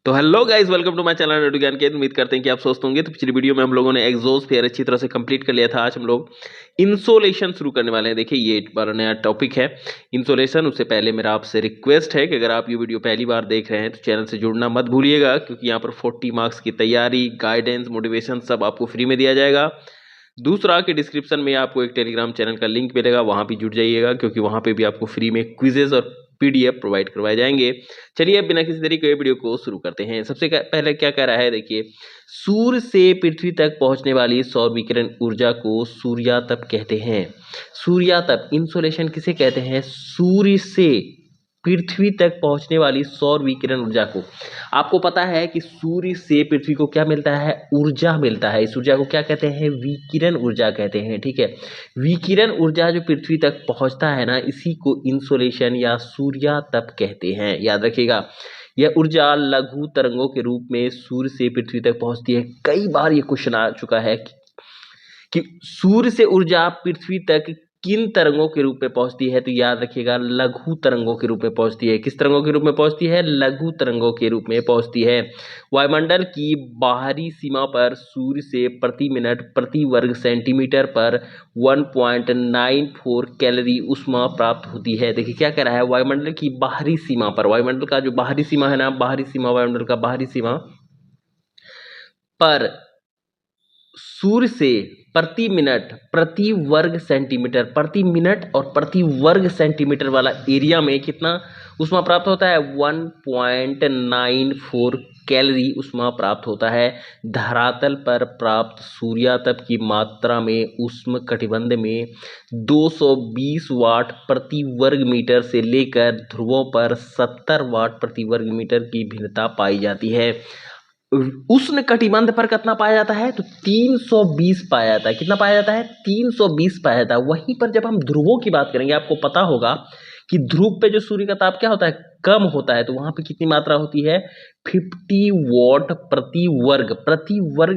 तो hello guys, welcome to my channel radio Gyan के। उम्मीद करते हैं कि आप स्वस्थ होंगे। तो पिछली वीडियो में हम लोगों ने एग्जॉस्ट फेयर अच्छी तरह से कंप्लीट कर लिया था। आज हम लोग इंसोलेशन शुरू करने वाले हैं। देखिए, ये एक बार नया टॉपिक है इंसोलेशन। उससे पहले मेरा आपसे रिक्वेस्ट है कि अगर आप ये वीडियो पहली बार देख रहे हैं तो चैनल से जुड़ना मत भूलिएगा, क्योंकि यहाँ पर 40 मार्क्स की तैयारी, गाइडेंस, मोटिवेशन सब आपको फ्री में दिया जाएगा। दूसरा कि डिस्क्रिप्शन में आपको एक टेलीग्राम चैनल का लिंक मिलेगा, वहाँ भी जुड़ जाइएगा, क्योंकि वहाँ पे भी आपको फ्री में क्विजेज और पीडीएफ प्रोवाइड करवाए जाएंगे। चलिए अब बिना किसी देरी के वीडियो को शुरू करते हैं। सबसे पहले क्या कह रहा है, देखिए, सूर्य से पृथ्वी तक पहुंचने वाली सौर विकिरण ऊर्जा को सूर्यातप कहते हैं। सूर्यातप, इंसोलेशन किसे कहते हैं? सूर्य से पृथ्वी तक पहुंचने वाली सौर विकिरण ऊर्जा को। आपको पता है कि सूर्य से पृथ्वी को क्या मिलता है? ऊर्जा मिलता है। इस ऊर्जा को क्या कहते हैं? विकिरण ऊर्जा कहते हैं। ठीक है, विकिरण ऊर्जा जो पृथ्वी तक पहुंचता है ना, इसी को इंसोलेशन या सूर्यातप कहते हैं। याद रखिएगा, यह ऊर्जा लघु तरंगों के रूप में सूर्य से पृथ्वी तक पहुंचती है। कई बार ये क्वेश्चन आ चुका है कि सूर्य से ऊर्जा पृथ्वी तक किन तरंगों के रूप में पहुंचती है। तो याद रखिएगा, लघु तरंगों के रूप में पहुंचती है। किस तरंगों के रूप में पहुंचती है? लघु तरंगों के रूप में पहुंचती है। वायुमंडल की बाहरी सीमा पर सूर्य से प्रति मिनट प्रति वर्ग सेंटीमीटर पर 1.94 कैलोरी ऊष्मा प्राप्त होती है। देखिए क्या कह रहा है, वायुमंडल की बाहरी सीमा पर, वायुमंडल का जो बाहरी सीमा है ना, बाहरी सीमा, वायुमंडल का बाहरी सीमा पर सूर्य से प्रति मिनट प्रति वर्ग सेंटीमीटर, प्रति मिनट और प्रति वर्ग सेंटीमीटर वाला एरिया में कितना ऊष्मा प्राप्त होता है? 1.94 कैलोरी ऊष्मा प्राप्त होता है। धरातल पर प्राप्त सूर्यातप की मात्रा में उष्ण कटिबंध में 220 वाट प्रति वर्ग मीटर से लेकर ध्रुवों पर 70 वाट प्रति वर्ग मीटर की भिन्नता पाई जाती है। उष्ण कटिबंध पर कितना पाया जाता है? तो 320 पाया जाता है। कितना पाया जाता है? 320 पाया जाता है। वहीं पर जब हम ध्रुवों की बात करेंगे, आपको पता होगा कि ध्रुव पे जो सूर्य का ताप क्या होता है? कम होता है। तो वहां पे कितनी मात्रा होती है? 50 वॉट प्रति वर्ग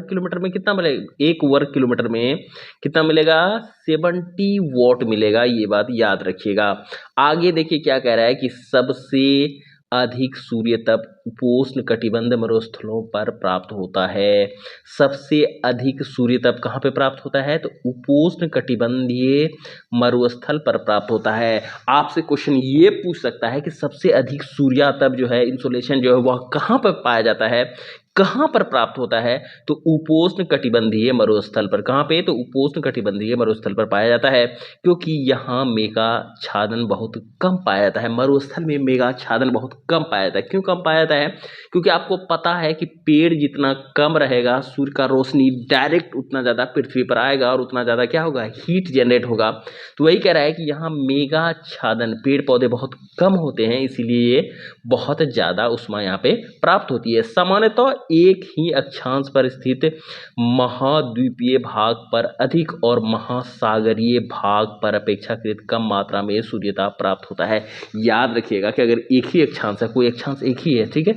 किलोमीटर में कितना मिलेगा? एक वर्ग किलोमीटर में कितना मिलेगा? 70 वॉट मिलेगा। ये बात याद रखिएगा। आगे देखिए क्या कह रहा है कि सबसे अधिक सूर्यतप उपोष्ण कटिबंध मरुस्थलों पर प्राप्त होता है। सबसे अधिक सूर्यतप कहाँ पे प्राप्त होता है? तो उपोष्ण कटिबंधीय मरुस्थल पर प्राप्त होता है। आपसे क्वेश्चन ये पूछ सकता है कि सबसे अधिक सूर्यातप जो है, इंसोलेशन जो है, वह कहाँ पर पाया जाता है, कहाँ पर प्राप्त होता है? तो उपोष्ण कटिबंधीय मरुस्थल पर। कहाँ पे? तो उपोष्ण कटिबंधीय मरुस्थल पर पाया जाता है, क्योंकि यहाँ मेघाच्छादन बहुत कम पाया जाता है। मरुस्थल में मेघाच्छादन बहुत कम पाया जाता है। क्यों कम पाया जाता है? क्योंकि आपको पता है कि पेड़ जितना कम रहेगा, सूर्य का रोशनी डायरेक्ट उतना ज़्यादा पृथ्वी पर आएगा और उतना ज़्यादा क्या होगा? हीट जनरेट होगा। तो वही कह रहा है कि यहाँ मेघाच्छादन, पेड़ पौधे बहुत कम होते हैं, इसीलिए बहुत ज़्यादा ऊष्मा यहाँ पे प्राप्त होती है। सामान्यतः एक ही अक्षांश पर स्थित महाद्वीपीय भाग पर अधिक और महासागरीय भाग पर अपेक्षाकृत कम मात्रा में सूर्यताप प्राप्त होता है। याद रखिएगा कि अगर एक ही अक्षांश है, कोई अक्षांश एक ही है, ठीक है,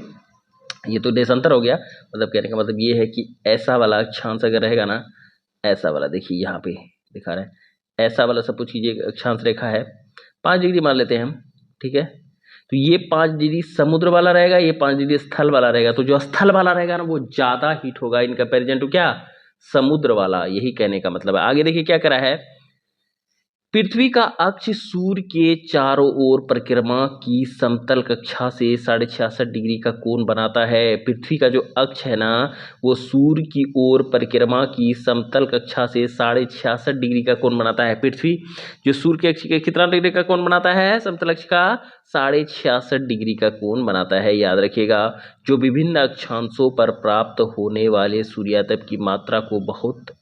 ये तो देशांतर हो गया, मतलब कहने का मतलब ये है कि ऐसा वाला अक्षांश अगर रहेगा ना, ऐसा वाला, देखिए यहाँ पे दिखा रहा है, ऐसा वाला सब कुछ कीजिए, अक्षांश रेखा है, 5 डिग्री मान लेते हैं हम, ठीक है। तो ये 5 डिग्री समुद्र वाला रहेगा, ये 5 डिग्री स्थल वाला रहेगा। तो जो स्थल वाला रहेगा ना, वो ज़्यादा हीट होगा इन कंपेरिजन टू क्या? समुद्र वाला। यही कहने का मतलब है। आगे देखिए क्या करा है, पृथ्वी का अक्ष सूर्य के चारों ओर परिक्रमा की समतल कक्षा से 66.5 डिग्री का कोण बनाता है। पृथ्वी का जो अक्ष है ना, वो सूर्य की ओर परिक्रमा की समतल कक्षा से 66.5 डिग्री का कोण बनाता है। पृथ्वी जो सूर्य के अक्ष के कितना डिग्री का कोण बनाता है? समतल अक्ष का 66.5 डिग्री का कोण बनाता है। याद रखिएगा, जो विभिन्न अक्षांशों पर प्राप्त होने वाले सूर्यातप की मात्रा को बहुत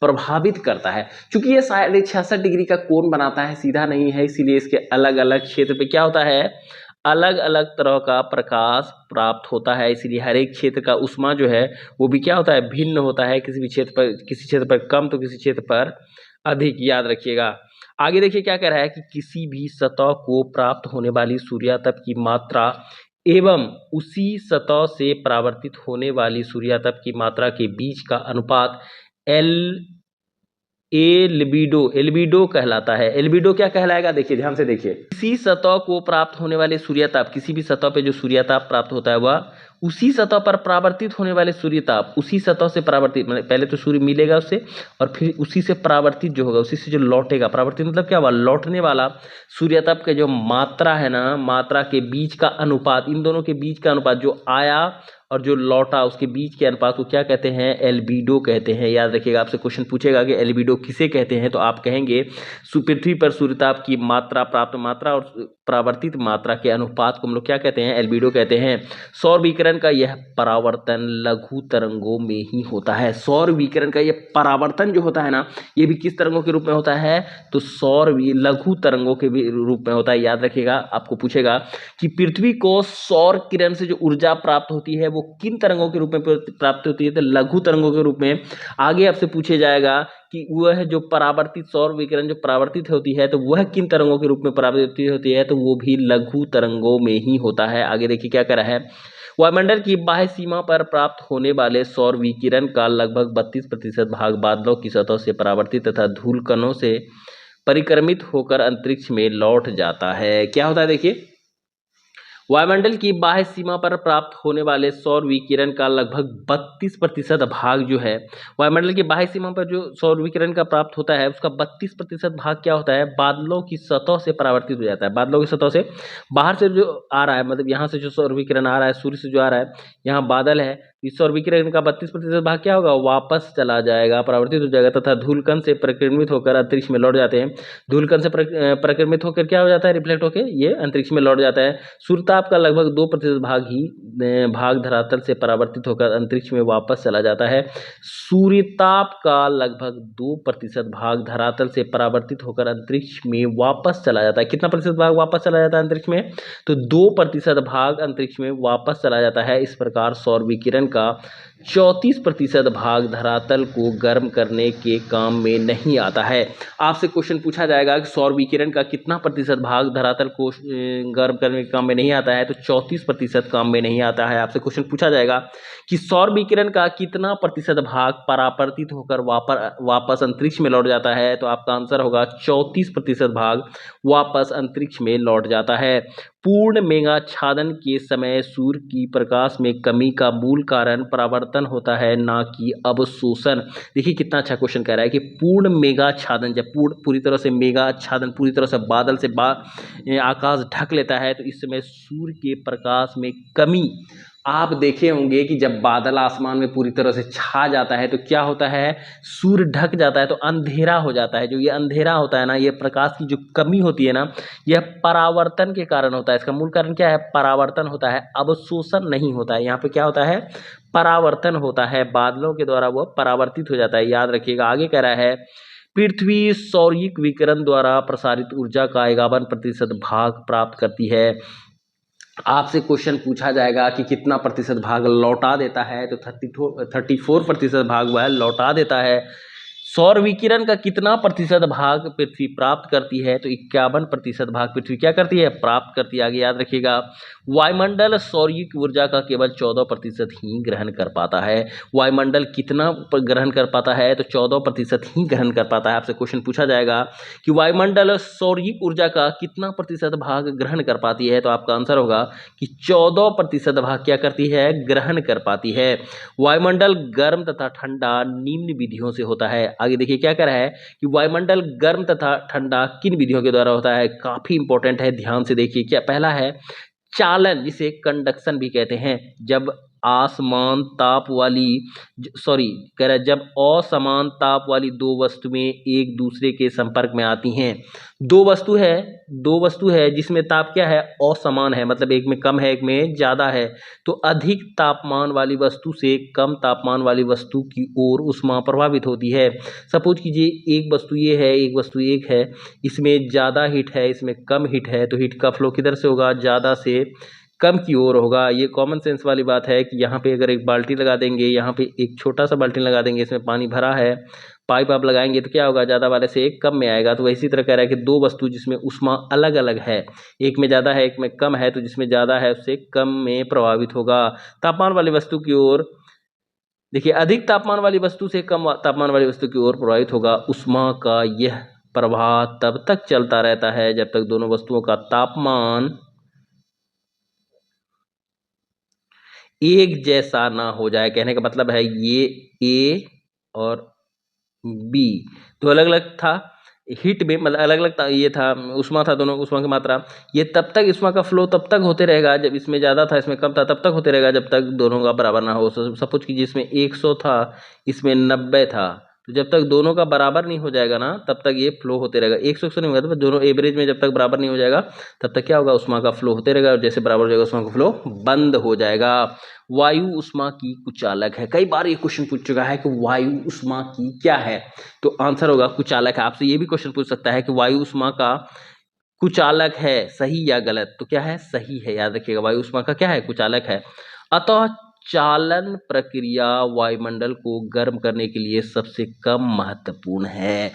प्रभावित करता है। क्योंकि ये 66.5 डिग्री का कोण बनाता है, सीधा नहीं है, इसीलिए इसके अलग अलग क्षेत्र पे क्या होता है? अलग अलग तरह का प्रकाश प्राप्त होता है। इसीलिए हर एक क्षेत्र का ऊष्मा जो है वो भी क्या होता है? भिन्न होता है। किसी क्षेत्र पर कम तो किसी क्षेत्र पर अधिक। याद रखिएगा। आगे देखिए क्या कह रहा है कि किसी भी सतह को प्राप्त होने वाली सूर्यातप की मात्रा एवं उसी सतह से परावर्तित होने वाली सूर्यातप की मात्रा के बीच का अनुपात एल्बिडो कहलाता है। एल्बिडो क्या कहलाएगा? देखिए ध्यान से देखिए, किसी सतह को प्राप्त होने वाले सूर्यताप, किसी भी सतह पे जो सूर्यताप प्राप्त होता है वह उसी सतह पर परावर्तित होने वाले सूर्यताप, उसी सतह से परावर्तित, मतलब पहले तो सूर्य मिलेगा उससे और फिर उसी से परावर्तित जो होगा, उसी से जो लौटेगा, परावर्तित मतलब क्या हुआ, लौटने वाला सूर्यताप के जो मात्रा है ना, मात्रा के बीच का अनुपात, इन दोनों के बीच का अनुपात जो आया और जो लौटा उसके बीच के अनुपात को क्या कहते हैं, एल्बिडो कहते हैं। याद रखिएगा, आपसे क्वेश्चन पूछेगा कि एल्बिडो किसे कहते हैं, तो आप कहेंगे पृथ्वी पर सूर्यताप की मात्रा, प्राप्त मात्रा और परावर्तित मात्रा के अनुपात को हम लोग क्या कहते हैं, एल्बिडो कहते हैं। सौर विकिरण का यह परावर्तन लघु तरंगों में ही होता है। सौर विकिरण का यह परावर्तन जो होता है ना, ये भी किस तरंगों के रूप में होता है, तो लघु तरंगों के रूप में होता है। याद रखिएगा, आपको पूछेगा कि पृथ्वी को सौर किरण से जो ऊर्जा प्राप्त होती है वो किन तरंगों के रूप में प्राप्त होती है, तो लघु तरंगों के रूप में। आगे आपसे पूछे जाएगा कि वह जो परावर्तित सौर विकिरण जो परावर्तित होती है तो वह किन तरंगों के रूप में परावर्तित होती है, तो वो भी लघु तरंगों में ही होता है। आगे देखिए क्या करा है, वायुमंडल की बाह्य सीमा पर प्राप्त होने वाले सौर विकिरण का लगभग 32% भाग बादलों की सतह से परावर्तित तथा धूल कणों से परिक्रमित होकर अंतरिक्ष में लौट जाता है। क्या होता है, देखिए वायुमंडल की बाह्य सीमा पर प्राप्त होने वाले सौर विकिरण का लगभग 32% भाग जो है, वायुमंडल की बाह्य सीमा पर जो सौर विकिरण का प्राप्त होता है उसका 32% भाग क्या होता है, बादलों की सतह से परावर्तित हो जाता है। बादलों की सतह से बाहर से जो आ रहा है, मतलब यहाँ से जो सौर विकिरण आ रहा है, सूर्य से जो आ रहा है, यहाँ बादल है, इस सौर विकिरण का 32% भाग क्या होगा, वापस चला जाएगा, परावर्तित हो जाएगा तथा धूलकण से परिक्रमित होकर अंतरिक्ष में लौट जाते हैं। धूलकण से परिक्रमित होकर क्या हो जाता है, रिफ्लेक्ट होकर ये अंतरिक्ष में लौट जाता है। सूर्यताप का लगभग 2% भाग धरातल से परावर्तित होकर अंतरिक्ष में वापस चला जाता है। सूर्यताप का लगभग 2% भाग धरातल से परावर्तित होकर अंतरिक्ष में वापस चला जाता है। कितना प्रतिशत भाग वापस चला जाता है अंतरिक्ष में, तो 2% भाग अंतरिक्ष में वापस चला जाता है। इस प्रकार सौर विकिरण का 34% भाग धरातल को गर्म करने के काम में नहीं आता है। आपसे क्वेश्चन पूछा जाएगा कि सौर विकिरण का कितना प्रतिशत भाग धरातल को गर्म करने के काम में नहीं आता है, तो 34% काम में नहीं आता है। आपसे क्वेश्चन पूछा जाएगा कि सौर विकिरण का कितना प्रतिशत भाग परावर्तित होकर वापस अंतरिक्ष में लौट जाता है, तो आपका आंसर होगा 34% भाग वापस अंतरिक्ष में लौट जाता है। पूर्ण मेघाच्छादन के समय सूर्य की प्रकाश में कमी का मूल कारण परावर्तन होता है, ना कि अवशोषण। देखिए कितना अच्छा क्वेश्चन कह रहा है कि पूर्ण मेघाच्छादन, जब पूरी तरह से मेघाच्छादन, पूरी तरह से बादल से आकाश ढक लेता है, तो इस समय सूर्य के प्रकाश में कमी। आप देखे होंगे कि जब बादल आसमान में पूरी तरह से छा जाता है तो क्या होता है, सूर्य ढक जाता है तो अंधेरा हो जाता है। जो ये अंधेरा होता है ना, ये प्रकाश की जो कमी होती है ना, यह परावर्तन के कारण होता है। इसका मूल कारण क्या है, परावर्तन होता है, अवशोषण नहीं होता है। यहाँ पे क्या होता है, परावर्तन होता है, बादलों के द्वारा वह परावर्तित हो जाता है। याद रखिएगा, आगे कह रहा है पृथ्वी सौरिक विकिरण द्वारा प्रसारित ऊर्जा का 51% भाग प्राप्त करती है। आपसे क्वेश्चन पूछा जाएगा कि कितना प्रतिशत भाग लौटा देता है, तो 34% भाग वह लौटा देता है। सौर विकिरण का कितना प्रतिशत भाग पृथ्वी प्राप्त करती है, तो 51% भाग पृथ्वी क्या करती है, प्राप्त करती है। आगे याद रखिएगा, वायुमंडल सौरिक ऊर्जा का केवल 14% ही ग्रहण कर पाता है। वायुमंडल कितना ग्रहण कर पाता है, तो 14% ही ग्रहण कर पाता है। आपसे क्वेश्चन पूछा जाएगा कि वायुमंडल सौरिक ऊर्जा का कितना प्रतिशत भाग ग्रहण कर पाती है, तो आपका आंसर होगा कि 14% भाग क्या करती है, ग्रहण कर पाती है। वायुमंडल गर्म तथा ठंडा निम्न विधियों से होता है। आगे देखिए क्या कह रहा है कि वायुमंडल गर्म तथा ठंडा किन विधियों के द्वारा होता है, काफी इंपॉर्टेंट है, ध्यान से देखिए। क्या पहला है चालन, जिसे कंडक्शन भी कहते हैं। जब आसमान ताप वाली सॉरी कह रहा है जब असमान ताप वाली दो वस्तुएं एक दूसरे के संपर्क में आती हैं, दो वस्तु है जिसमें ताप क्या है, असमान है, मतलब एक में कम है एक में ज्यादा है, तो अधिक तापमान वाली वस्तु से कम तापमान वाली वस्तु की ओर ऊष्मा प्रभावित होती है। सपोज कीजिए एक वस्तु ये है, एक वस्तु एक है, इसमें ज़्यादा हीट है इसमें कम हीट है, तो हीट का फ्लो किधर से होगा, ज़्यादा से कम की ओर होगा। ये कॉमन सेंस वाली बात है कि यहाँ पे अगर एक बाल्टी लगा देंगे, यहाँ पे एक छोटा सा बाल्टी लगा देंगे, इसमें पानी भरा है, पाइप आप लगाएंगे तो क्या होगा, ज़्यादा वाले से एक कम में आएगा। तो इसी तरह कह रहा है कि दो वस्तु जिसमें ऊष्मा अलग अलग है, एक में ज़्यादा है एक में कम है, तो जिसमें ज़्यादा है उससे कम में प्रभावित होगा। तापमान वाली वस्तु की ओर देखिए, अधिक तापमान वाली वस्तु से कम तापमान वाली वस्तु की ओर प्रभावित होगा। ऊष्मा का यह प्रवाह तब तक चलता रहता है जब तक दोनों वस्तुओं का तापमान एक जैसा ना हो जाए। कहने का मतलब है ये ए और बी तो अलग अलग था, हीट में मतलब अलग अलग था, ये था उष्मा था, दोनों उष्मा की मात्रा, ये तब तक उष्मा का फ्लो तब तक होते रहेगा जब इसमें ज़्यादा था इसमें कम था, तब तक होते रहेगा जब तक दोनों का बराबर ना हो। सपोज कि जिसमें 100 था इसमें 90 था, तो जब तक दोनों का बराबर नहीं हो जाएगा ना तब तक ये फ्लो होते रहेगा। 100 नहीं होगा तो दोनों एवरेज में जब तक बराबर नहीं हो जाएगा तब तक क्या होगा, उष्मा का फ्लो होते रहेगा, और जैसे बराबर हो जाएगा उष्मा का फ्लो बंद हो जाएगा। वायु उष्मा की कुचालक है। कई बार ये क्वेश्चन पूछ चुका है कि वायु उष्मा की क्या है, तो आंसर होगा कुचालक है। आपसे ये भी क्वेश्चन पूछ सकता है कि वायु उष्मा का कुचालक है, सही या गलत, तो क्या है, सही है। याद रखिएगा वायु उष्मा का क्या है, कुचालक है। अतः चालन प्रक्रिया वायुमंडल को गर्म करने के लिए सबसे कम महत्वपूर्ण है।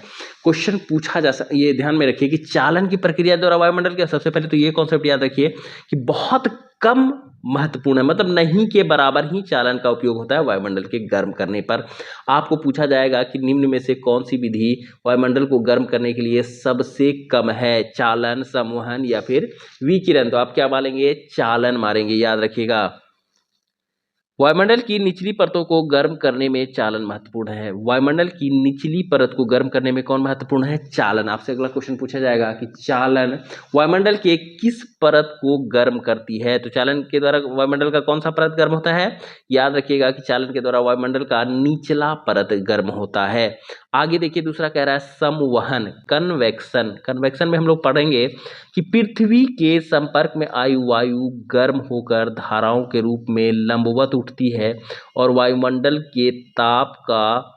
क्वेश्चन पूछा जा सकता, ये ध्यान में रखिए कि चालन की प्रक्रिया द्वारा वायुमंडल के, सबसे पहले तो ये कॉन्सेप्ट याद रखिए कि बहुत कम महत्वपूर्ण है, मतलब नहीं के बराबर ही चालन का उपयोग होता है वायुमंडल के गर्म करने पर। आपको पूछा जाएगा कि निम्न में से कौन सी विधि वायुमंडल को गर्म करने के लिए सबसे कम है, चालन, संवहन या फिर विकिरण, तो आप क्या मारेंगे, चालन मारेंगे। याद रखिएगा वायुमंडल की निचली परतों को गर्म करने में चालन महत्वपूर्ण है। वायुमंडल की निचली परत को गर्म करने में कौन महत्वपूर्ण है, चालन। आपसे अगला क्वेश्चन पूछा जाएगा कि चालन वायुमंडल के किस परत को गर्म करती है, तो चालन के द्वारा वायुमंडल का कौन सा परत गर्म होता है, याद रखिएगा कि चालन के द्वारा वायुमंडल का निचला परत गर्म होता है। आगे देखिए दूसरा कह रहा है संवहन, कन्वेक्शन। कन्वेक्शन में हम लोग पढ़ेंगे कि पृथ्वी के संपर्क में आई वायु गर्म होकर धाराओं के रूप में लंबवत उठती है और वायुमंडल के ताप का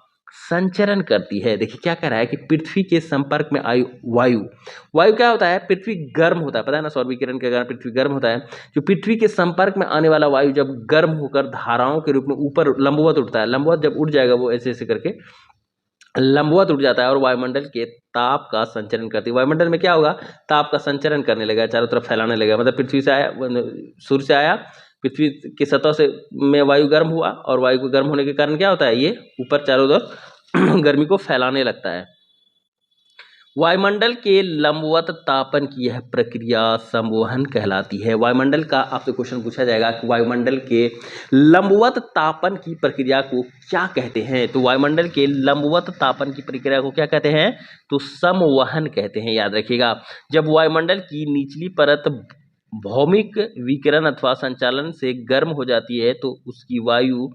संचरण करती है। देखिए क्या कह रहा है कि पृथ्वी के संपर्क में आई वायु, वायु क्या होता है, पृथ्वी गर्म होता है, पता है ना, सौर विकिरण के कारण पृथ्वी गर्म होता है। जो पृथ्वी के संपर्क में आने वाला वायु जब गर्म होकर धाराओं के रूप में ऊपर लंबवत उठता है, लंबवत जब उठ जाएगा वो ऐसे ऐसे करके लंबवत उठ जाता है और वायुमंडल के ताप का संचरण करती है। वायुमंडल में क्या होगा, ताप का संचरण करने लगेगा, चारों तरफ फैलाने लगेगा। मतलब पृथ्वी से आया, सूर्य से आया, पृथ्वी की सतह से में वायु गर्म हुआ और वायु को गर्म होने के कारण क्या होता है, ये ऊपर चारों तरफ गर्मी को फैलाने लगता है। वायुमंडल के लंबवत तापन की यह प्रक्रिया संवहन कहलाती है। वायुमंडल का आपसे क्वेश्चन पूछा जाएगा कि वायुमंडल के लंबवत तापन की प्रक्रिया को क्या कहते हैं, तो वायुमंडल के लंबवत तापन की प्रक्रिया को क्या कहते हैं, तो संवहन कहते हैं। याद रखिएगा जब वायुमंडल की निचली परत भौमिक विकिरण अथवा संचालन से गर्म हो जाती है तो उसकी वायु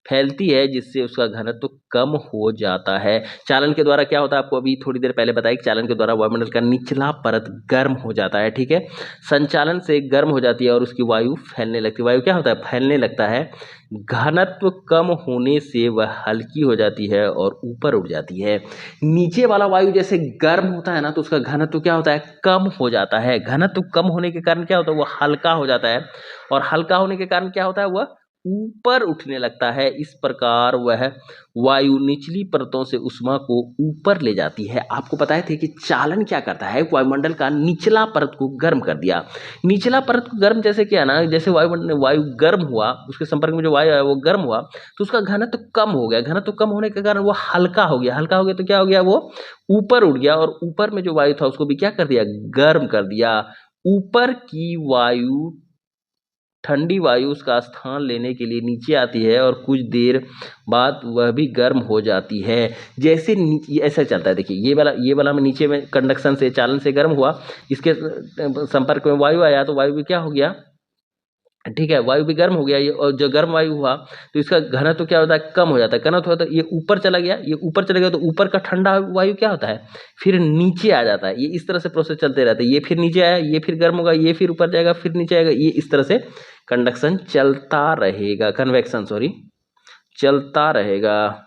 फैलती है जिससे उसका घनत्व कम हो जाता है। चालन के द्वारा क्या होता है, आपको अभी थोड़ी देर पहले बताया कि चालन के द्वारा वायुमंडल का निचला परत गर्म हो जाता है, ठीक है। संचालन से गर्म हो जाती है और उसकी वायु फैलने लगती है। वायु क्या होता है, फैलने लगता है। घनत्व कम होने से वह हल्की हो जाती है और ऊपर उड़ जाती है। नीचे वाला वायु जैसे गर्म होता है ना तो उसका घनत्व क्या होता है, कम हो जाता है। घनत्व कम होने के कारण क्या होता है, वह हल्का हो जाता है और हल्का होने के कारण क्या होता है, वह ऊपर उठने लगता है। इस प्रकार वह वायु निचली परतों से उष्मा को ऊपर ले जाती है। आपको पता थे कि चालन क्या करता है, वायुमंडल का निचला परत को गर्म कर दिया। निचला परत को गर्म जैसे क्या ना, जैसे वायु गर्म हुआ, उसके संपर्क में जो वायु है वो गर्म हुआ तो उसका घनत्व कम हो गया। घनत्व कम होने के कारण वो हल्का हो गया। हल्का हो गया तो क्या हो गया, वो ऊपर उड़ गया और ऊपर में जो वायु था उसको भी क्या कर दिया, गर्म कर दिया। ऊपर की वायु, ठंडी वायु उसका स्थान लेने के लिए नीचे आती है और कुछ देर बाद वह भी गर्म हो जाती है। जैसे ऐसा चलता है, देखिए ये वाला में नीचे में कंडक्शन से, चालन से गर्म हुआ, इसके संपर्क में वायु आया तो वायु भी क्या हो गया, ठीक है, वायु भी गर्म हो गया ये, और जो गर्म वायु हुआ तो इसका घनत्व क्या होता है, कम हो जाता है। घनत्व होता है, ये ऊपर चला गया, ये ऊपर चला गया तो ऊपर का ठंडा वायु क्या होता है, फिर नीचे आ जाता है। ये इस तरह से प्रोसेस चलते रहते हैं। ये फिर नीचे आया, ये फिर गर्म होगा, ये फिर ऊपर जाएगा, फिर नीचे आएगा, ये इस तरह से कंडक्शन चलता रहेगा, कन्वेक्शन सॉरी चलता रहेगा।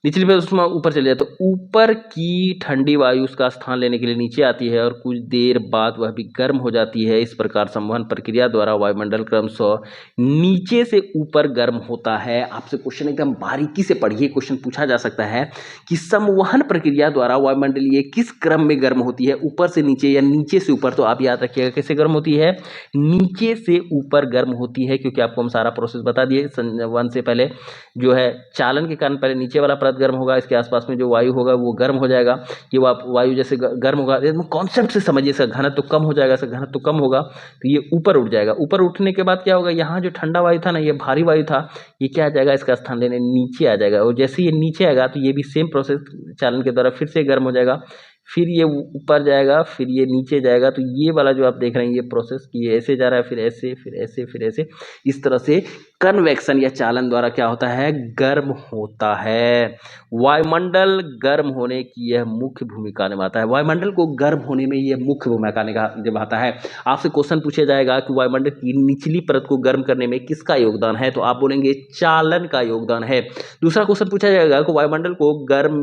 निचली परत उष्मा ऊपर चले जाए तो ऊपर की ठंडी वायु उसका स्थान लेने के लिए नीचे आती है और कुछ देर बाद वह भी गर्म हो जाती है। इस प्रकार संवहन प्रक्रिया द्वारा वायुमंडल क्रमशः नीचे से ऊपर गर्म होता है। आपसे क्वेश्चन एकदम बारीकी से पढ़िए, क्वेश्चन पूछा जा सकता है कि संवहन प्रक्रिया द्वारा वायुमंडलीय किस क्रम में गर्म होती है, ऊपर से नीचे या नीचे से ऊपर। तो आप याद रखिएगा कैसे गर्म होती है, नीचे से ऊपर गर्म होती है, क्योंकि आपको हम सारा प्रोसेस बता दिए। संवहन से पहले जो है चालन के कारण पहले नीचे वाला परत गर्म होगा, इसके आसपास में जो वायु होगा वो गर्म हो जाएगा, ये वायु जैसे गर्म होगा, कॉन्सेप्ट से समझिए, इसका घनत्व कम हो जाएगा, इसका घनत्व कम होगा तो ये ऊपर उठ जाएगा। ऊपर उठने के बाद क्या होगा, यहाँ जो ठंडा वायु था ना, ये भारी वायु था, ये क्या आ जाएगा, इसका स्थान लेने नीचे आ जाएगा, और जैसे ये नीचे आएगा तो ये भी सेम प्रोसेस चालन के द्वारा फिर से गर्म हो जाएगा, फिर ये ऊपर जाएगा, फिर ये नीचे जाएगा। तो ये वाला जो आप देख रहे हैं ये प्रोसेस कि ये ऐसे जा रहा है, फिर ऐसे, फिर ऐसे, फिर ऐसे, इस तरह से कन्वेक्शन या चालन द्वारा क्या होता है, गर्म होता है। वायुमंडल गर्म होने की यह मुख्य भूमिका निभाता है, वायुमंडल को गर्म होने में यह मुख्य भूमिका निभाता है। आपसे क्वेश्चन पूछा जाएगा कि वायुमंडल की निचली परत को गर्म करने में किसका योगदान है, तो आप बोलेंगे चालन का योगदान है। दूसरा क्वेश्चन पूछा जाएगा कि वायुमंडल को गर्म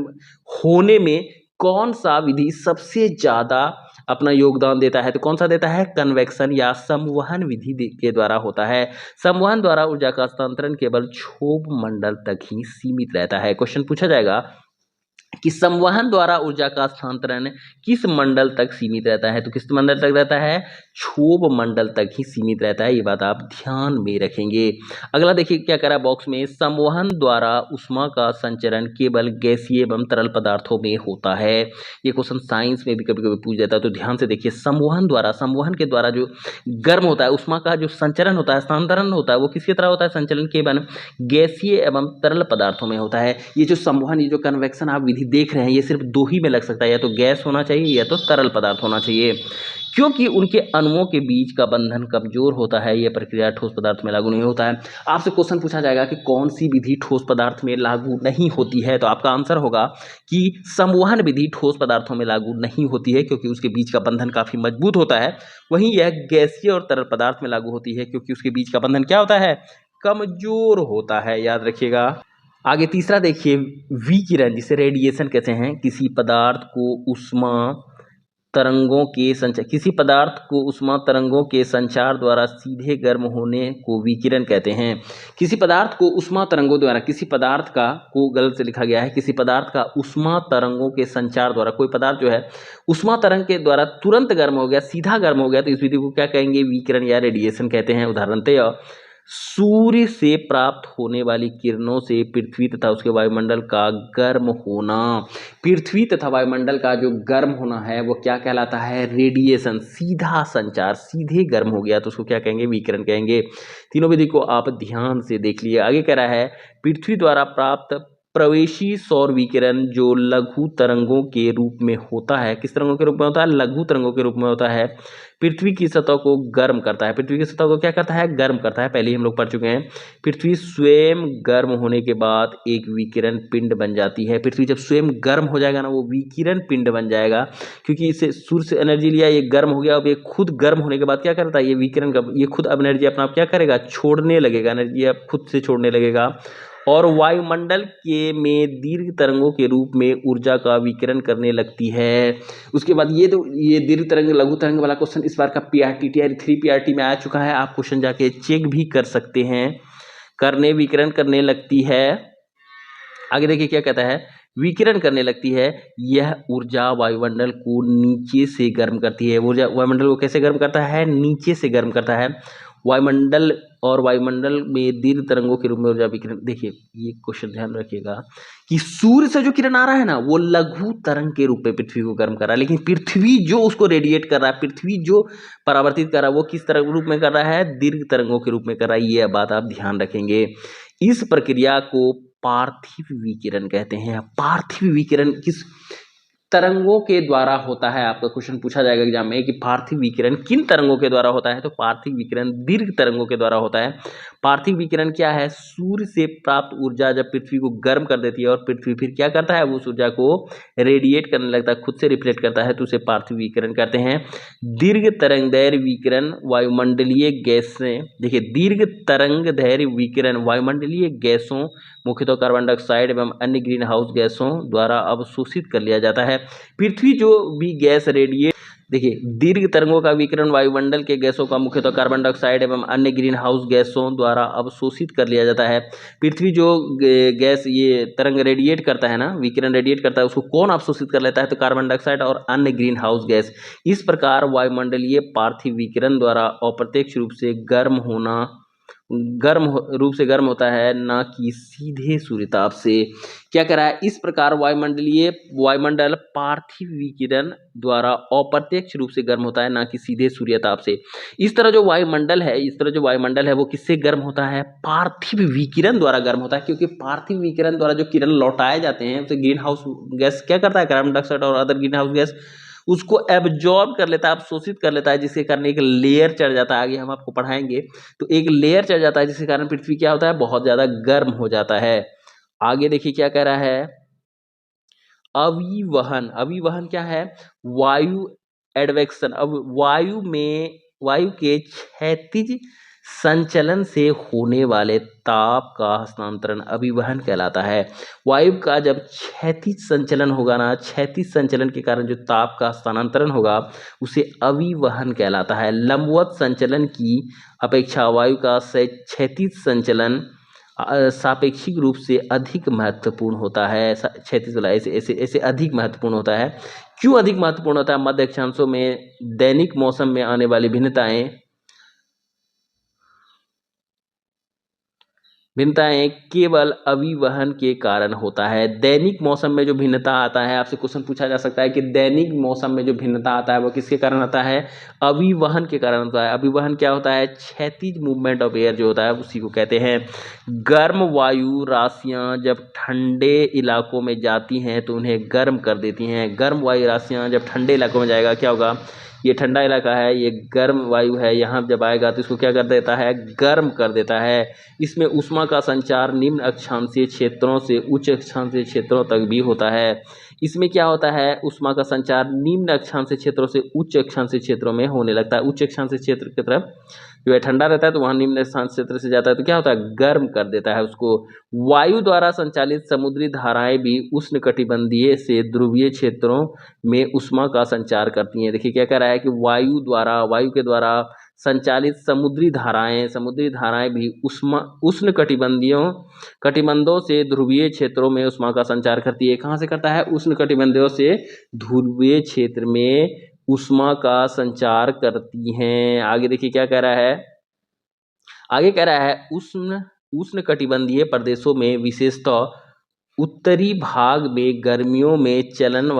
होने में कौन सा विधि सबसे ज्यादा अपना योगदान देता है, तो कौन सा देता है, कन्वेक्शन या संवहन विधि के द्वारा होता है। संवहन द्वारा ऊर्जा का हस्तांतरण केवल क्षोभ मंडल तक ही सीमित रहता है। क्वेश्चन पूछा जाएगा कि संवहन द्वारा ऊर्जा का स्थानांतरण किस मंडल तक सीमित रहता है, तो किस मंडल तक रहता है, क्षोभ मंडल तक ही सीमित रहता है, ये बात आप ध्यान में रखेंगे। अगला देखिए क्या करा बॉक्स में, संवहन द्वारा ऊष्मा का संचरण केवल गैसीय एवं तरल पदार्थों में होता है। ये क्वेश्चन साइंस में भी कभी कभी पूछ जाता है, तो ध्यान से देखिए, संवहन के द्वारा जो गर्म होता है, ऊष्मा का जो संचरण होता है, स्थानांतरण होता है, वो किसकी तरह होता है, संचलन केवल गैसीय एवं तरल पदार्थों में होता है। ये जो संवहन, ये जो कन्वेक्शन आप विधि देख रहे हैं, ये सिर्फ दो ही में लग सकता है, या तो गैस होना चाहिए या तो तरल पदार्थ होना चाहिए, क्योंकि उनके अणुओं के बीच का बंधन कमजोर होता है। यह प्रक्रिया ठोस पदार्थ में लागू नहीं होता है। आपसे क्वेश्चन पूछा जाएगा कि कौन सी विधि ठोस पदार्थ में लागू नहीं होती है, तो आपका आंसर होगा कि संवहन विधि ठोस पदार्थों में लागू नहीं होती है, क्योंकि उसके बीच का बंधन काफी मजबूत होता है। वहीं यह गैसीय और तरल पदार्थ में लागू होती है, क्योंकि उसके बीच का बंधन क्या होता है, कमजोर होता है, याद रखिएगा। आगे तीसरा देखिए, विकिरण जिसे रेडिएशन कहते हैं, किसी पदार्थ को ऊष्मा तरंगों के संचार द्वारा सीधे गर्म होने को विकिरण कहते हैं। किसी पदार्थ को ऊष्मा तरंगों द्वारा, किसी पदार्थ का को गलत से लिखा गया है, किसी पदार्थ का ऊष्मा तरंगों के संचार द्वारा, कोई पदार्थ जो है ऊष्मा तरंग के द्वारा तुरंत गर्म हो गया, सीधा गर्म हो गया, तो इस विधि को क्या कहेंगे, विकिरण या रेडिएशन कहते हैं। उदाहरणतः सूर्य से प्राप्त होने वाली किरणों से पृथ्वी तथा उसके वायुमंडल का गर्म होना, पृथ्वी तथा वायुमंडल का जो गर्म होना है वो क्या कहलाता है, रेडिएशन, सीधा संचार, सीधे गर्म हो गया तो उसको क्या कहेंगे, विकिरण कहेंगे। तीनों विधि को आप ध्यान से देख लिए। आगे कह रहा है, पृथ्वी द्वारा प्राप्त प्रवेशी सौर विकिरण जो लघु तरंगों के रूप में होता है, किस तरंगों के रूप में होता है, लघु तरंगों के रूप में होता है, पृथ्वी की सतह को गर्म करता है। पृथ्वी की सतह को क्या करता है, गर्म करता है, पहले ही हम लोग पढ़ चुके हैं। पृथ्वी स्वयं गर्म होने के बाद एक विकिरण पिंड बन जाती है। पृथ्वी जब स्वयं गर्म हो जाएगा ना, वो विकिरण पिंड बन जाएगा, क्योंकि इसे सूर्य से एनर्जी लिया, ये गर्म हो गया। अब ये खुद गर्म होने के बाद क्या करता है, ये विकिरण का ये खुद अब एनर्जी अपना आप क्या करेगा, छोड़ने लगेगा, एनर्जी अब खुद से छोड़ने लगेगा, और वायुमंडल के में दीर्घ तरंगों के रूप में ऊर्जा का विकिरण करने लगती है। उसके बाद ये दीर्घ तरंग, लघु तरंग वाला क्वेश्चन इस बार का पीआरटी टीआर 3 पीआरटी में आ चुका है, आप क्वेश्चन जाके चेक भी कर सकते हैं। विकिरण करने लगती है। आगे देखिए क्या कहता है, विकिरण करने लगती है, यह ऊर्जा वायुमंडल को नीचे से गर्म करती है। ऊर्जा वायुमंडल को कैसे गर्म करता है, नीचे से गर्म करता है। वायुमंडल में दीर्घ तरंगों के रूप में ऊर्जा विकिरण, देखिए ये क्वेश्चन ध्यान रखिएगा कि सूर्य से जो किरण आ रहा है ना, वो लघु तरंग के रूप में पृथ्वी को गर्म कर रहा है, लेकिन पृथ्वी जो उसको रेडिएट कर रहा है, पृथ्वी जो परावर्तित कर रहा है, वो किस तरह रूप में कर रहा है, दीर्घ तरंगों के रूप में कर रहा है। ये बात आप ध्यान रखेंगे। इस प्रक्रिया को पार्थिव विकिरण कहते हैं। पार्थिव विकिरण किस तरंगों के द्वारा होता है, आपका क्वेश्चन पूछा जाएगा एग्जाम में कि पार्थिव विकिरण किन तरंगों के द्वारा होता है, तो पार्थिव विकिरण दीर्घ तरंगों के द्वारा होता है। पार्थिव विकिरण क्या है, सूर्य से प्राप्त ऊर्जा जब पृथ्वी को गर्म कर देती है और पृथ्वी फिर क्या करता है, उस ऊर्जा को रेडिएट करने लगता है, खुद से रिफ्लेक्ट करता है, तो उसे पार्थिव विकिरण कहते हैं। दीर्घ तरंगदैर्घ्य विकिरण वायुमंडलीय गैसें, देखिए दीर्घ तरंगदैर्घ्य विकिरण वायुमंडलीय गैसों, मुख्यतः कार्बन डाइऑक्साइड एवं अन्य ग्रीन हाउस गैसों द्वारा अवशोषित कर लिया जाता है। पृथ्वी जो भी गैस रेडिएट, देखिए दीर्घ तरंगों का विकिरण वायुमंडल के गैसों का मुख्यतः कार्बन डाइऑक्साइड एवं अन्य ग्रीन हाउस गैसों द्वारा अवशोषित कर लिया जाता है। पृथ्वी जो गैस ये तरंग रेडिएट करता है ना, विकिरण रेडिएट करता है, उसको कौन अवशोषित कर लेता है, तो कार्बन डाइऑक्साइड और अन्य ग्रीन हाउस गैस। इस प्रकार वायुमंडलीय पार्थिव विकिरण द्वारा अप्रत्यक्ष रूप से गर्म होना रूप से गर्म होता है, ना कि सीधे सूर्यताप से। क्या कह रहा है, इस प्रकार वायुमंडल पार्थिव विकिरण द्वारा अप्रत्यक्ष रूप से गर्म होता है, ना कि सीधे सूर्यताप से। इस तरह जो वायुमंडल है वो किससे गर्म होता है, पार्थिव विकिरण द्वारा गर्म होता है, क्योंकि पार्थिव विकिरण द्वारा जो किरण लौटाए जाते हैं उसे ग्रीन हाउस गैस क्या करता है, कार्बन डाइऑक्साइड और अदर ग्रीन हाउस गैस उसको एब्जॉर्ब कर लेता है, अवशोषित कर लेता है, जिसके कारण एक लेयर चढ़ जाता है। आगे हम आपको पढ़ाएंगे, तो एक लेयर चढ़ जाता है जिसके कारण पृथ्वी क्या होता है, बहुत ज्यादा गर्म हो जाता है। आगे देखिए क्या कह रहा है, अभिवहन क्या है, वायु एडवेक्शन। अब वायु के क्षैतिज संचलन से होने वाले ताप का हस्तांतरण अभिवहन कहलाता है। वायु का जब क्षैतिज संचलन होगा ना, क्षैतिज संचलन के कारण जो ताप का हस्तांतरण होगा उसे अभिवहन कहलाता है। लंबवत संचलन की अपेक्षा वायु का क्षैतिज संचलन सापेक्षिक रूप से अधिक महत्वपूर्ण होता है। क्षैतिज वाला ऐसे अधिक महत्वपूर्ण होता है। क्यों अधिक महत्वपूर्ण होता है, मध्य अक्षांशों में दैनिक मौसम में आने वाली भिन्नताएं केवल अभिवहन के कारण होता है। दैनिक मौसम में जो भिन्नता आता है, आपसे क्वेश्चन पूछा जा सकता है कि दैनिक मौसम में जो भिन्नता आता है वो किसके कारण आता है, अभिवहन के कारण होता है। अभिवहन क्या होता है, क्षैतिज मूवमेंट ऑफ एयर जो होता है उसी को कहते हैं। गर्म वायु राशियां जब ठंडे इलाकों में जाती हैं तो उन्हें गर्म कर देती हैं। गर्म वायु राशियां जब ठंडे इलाकों में जाएगा क्या होगा, ये ठंडा इलाका है, ये गर्म वायु है, यहाँ जब आएगा तो इसको क्या कर देता है, गर्म कर देता है। इसमें ऊष्मा का संचार निम्न अक्षांशीय क्षेत्रों से उच्च अक्षांशीय क्षेत्रों तक भी होता है। इसमें क्या होता है, ऊष्मा का संचार निम्न अक्षांशीय क्षेत्रों से उच्च अक्षांशीय क्षेत्रों में होने लगता है। उच्च अक्षांशीय क्षेत्र की तरफ जो है ठंडा रहता है तो वहाँ निम्न अक्षांशीय क्षेत्र से जाता है तो क्या होता है, गर्म कर देता है उसको। वायु द्वारा संचालित समुद्री धाराएं भी उष्णकटिबंधीय से ध्रुवीय क्षेत्रों में ऊष्मा का संचार करती हैं। देखिए क्या कह रहा है कि वायु के द्वारा संचालित समुद्री धाराएं भी कटिबंधों से ध्रुवीय क्षेत्रों में ऊष्मा का संचार करती है। कहाँ से करता है, उष्ण कटिबंधों से ध्रुवीय क्षेत्र में ऊष्मा का संचार करती हैं। आगे देखिए क्या कह रहा है, आगे कह रहा है उष्ण कटिबंधीय प्रदेशों में विशेषतः उत्तरी भाग में गर्मियों में चलने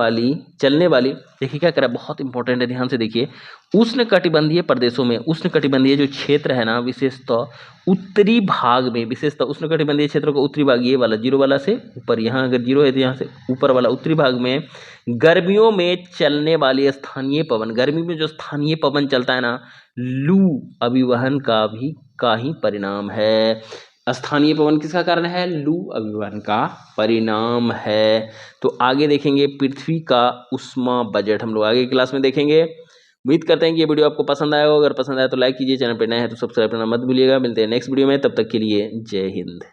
वाली देखिए क्या कर रहा है, बहुत इंपॉर्टेंट है, ध्यान से देखिए। उष्ण कटिबंधीय प्रदेशों में, उष्ण कटिबंधीय जो क्षेत्र है ना, विशेषतः उत्तरी भाग में, विशेषतः उष्ण कटिबंधीय क्षेत्रों का उत्तरी भाग, ये वाला जीरो वाला से ऊपर, यहाँ अगर जीरो है तो यहाँ से ऊपर वाला उत्तरी भाग में गर्मियों में चलने वाली स्थानीय पवन, गर्मी में जो स्थानीय पवन चलता है ना, लू अभिवहन का ही परिणाम है। स्थानीय पवन किसका कारण है, लू अभिवहन का परिणाम है। तो आगे देखेंगे पृथ्वी का उष्मा बजट, हम लोग आगे क्लास में देखेंगे। उम्मीद करते हैं कि ये वीडियो आपको पसंद आया होगा। अगर पसंद आया तो लाइक कीजिए, चैनल पर नए हैं तो सब्सक्राइब करना मत भूलिएगा। मिलते हैं नेक्स्ट वीडियो में, तब तक के लिए जय हिंद।